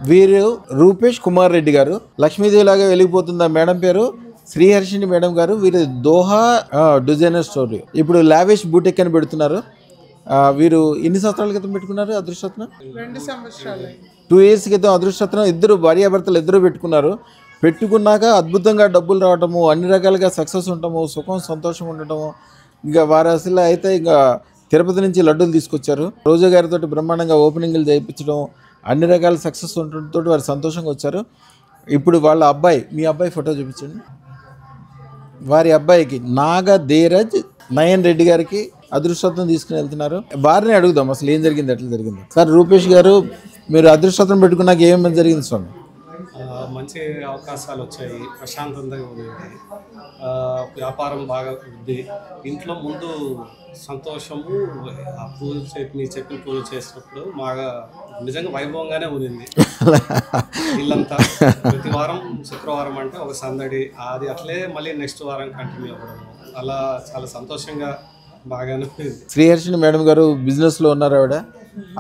వీరు రూపేష్ కుమార్ రెడ్డి గారు. లక్ష్మీదేవి లాగా వెలిగిపోతుంది. ఆ మేడం పేరు శ్రీహర్షిని మేడం గారు. వీరు దోహా డిజైనర్ స్టోర్, ఇప్పుడు లావిష్ బూటెక్ అని పెడుతున్నారు. వీరు ఎన్ని సంవత్సరాల క్రితం పెట్టుకున్నారు అదృష్టరత్నం? 2 సంవత్సరాలు. 2 years క్రితం అదృష్టరత్నం ఇద్దరు భార్యాభర్తలు ఇద్దరు పెట్టుకున్నారు. పెట్టుకున్నాక అద్భుతంగా డబ్బులు రావటము, అన్ని రకాలుగా సక్సెస్ ఉండటము, సుఖం సంతోషం ఉండటము. ఇంకా వారు అసలు అయితే ఇంకా తిరుపతి నుంచి లడ్డూలు తీసుకొచ్చారు. రోజా గారితో బ్రహ్మాండంగా ఓపెనింగ్లు చేయించడం, అన్ని రకాల సక్సెస్ ఉండటంతో వారు సంతోషంగా వచ్చారు. ఇప్పుడు వాళ్ళ అబ్బాయి, మీ అబ్బాయి ఫోటో చూపించండి. వారి అబ్బాయికి నాగ ధీరజ్ నయన్ రెడ్డి గారికి అదృష్టరత్నం తీసుకుని వెళ్తున్నారు. వారిని అడుగుదాం అసలు ఏం జరిగింది, ఎట్లా జరిగింది. సార్ రూపేష్ గారు, మీరు అదృష్టరత్నం పెట్టుకున్నాక ఏమేమి జరిగింది స్వామి? మంచి అవకాశాలు వచ్చాయి, ప్రశాంతంగా ఉంది, వ్యాపారం బాగా ఉంది. ఇంట్లో ముందు సంతోషము, ఆ పూజ మీరు చెప్పిన పూజ చేసినప్పుడు బాగా నిజంగా వైభవంగానే ఉంది ఇల్లంతా. ప్రతి వారం శుక్రవారం అంటే ఒక సందడి, అది అట్లే మళ్ళీ నెక్స్ట్ వారం కంటిన్యూ అవ్వడం, అలా చాలా సంతోషంగా బాగానే ఉంది. శ్రీహర్షిని మేడం గారు బిజినెస్లో ఉన్నారు.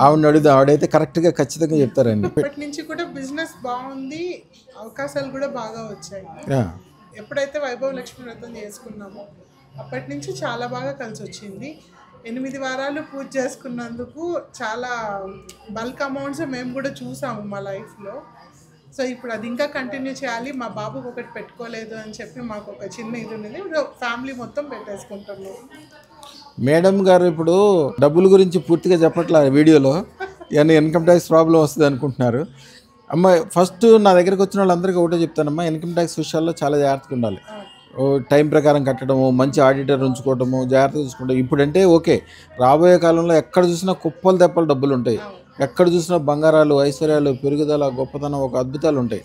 ఆవిడని అడుగుదాం, ఆవిడైతే కరెక్ట్గా ఖచ్చితంగా చెప్తారండి. ఇప్పటి నుంచి కూడా బిజినెస్ బాగుంది, అవకాశాలు కూడా బాగా వచ్చాయి. ఎప్పుడైతే వైభవ లక్ష్మీ వ్రతం చేసుకున్నామో అప్పటి నుంచి చాలా బాగా కలిసి వచ్చింది. 8 వారాలు పూజ చేసుకున్నందుకు చాలా బల్క్ అమౌంట్స్ మేము కూడా చూసాము మా లైఫ్లో. సో ఇప్పుడు అది ఇంకా కంటిన్యూ చేయాలి. మా బాబుకి ఒకటి పెట్టుకోలేదు అని చెప్పి మాకు ఒక చిన్న ఇది ఉన్నది. ఇప్పుడు ఫ్యామిలీ మొత్తం పెట్టేసుకుంటున్నాం. మేడం గారు ఇప్పుడు డబ్బుల గురించి పూర్తిగా చెప్పట్లే వీడియోలో, ఇవన్నీ ఇన్కమ్ ట్యాక్స్ ప్రాబ్లం వస్తుంది అనుకుంటున్నారు. అమ్మ ఫస్ట్ నా దగ్గరికి వచ్చిన వాళ్ళందరికీ ఒకటే చెప్తానమ్మా, ఇన్కమ్ ట్యాక్స్ విషయాల్లో చాలా జాగ్రత్తగా ఉండాలి. టైం ప్రకారం కట్టడము, మంచి ఆడిటర్ ఉంచుకోవటము, జాగ్రత్తగా చూసుకోవడం. ఇప్పుడంటే ఓకే, రాబోయే కాలంలో ఎక్కడ చూసినా కుప్పలు తెప్పలు డబ్బులు ఉంటాయి. ఎక్కడ చూసినా బంగారాలు, ఐశ్వర్యాలు, పెరుగుదల, గొప్పతనం, ఒక అద్భుతాలు ఉంటాయి.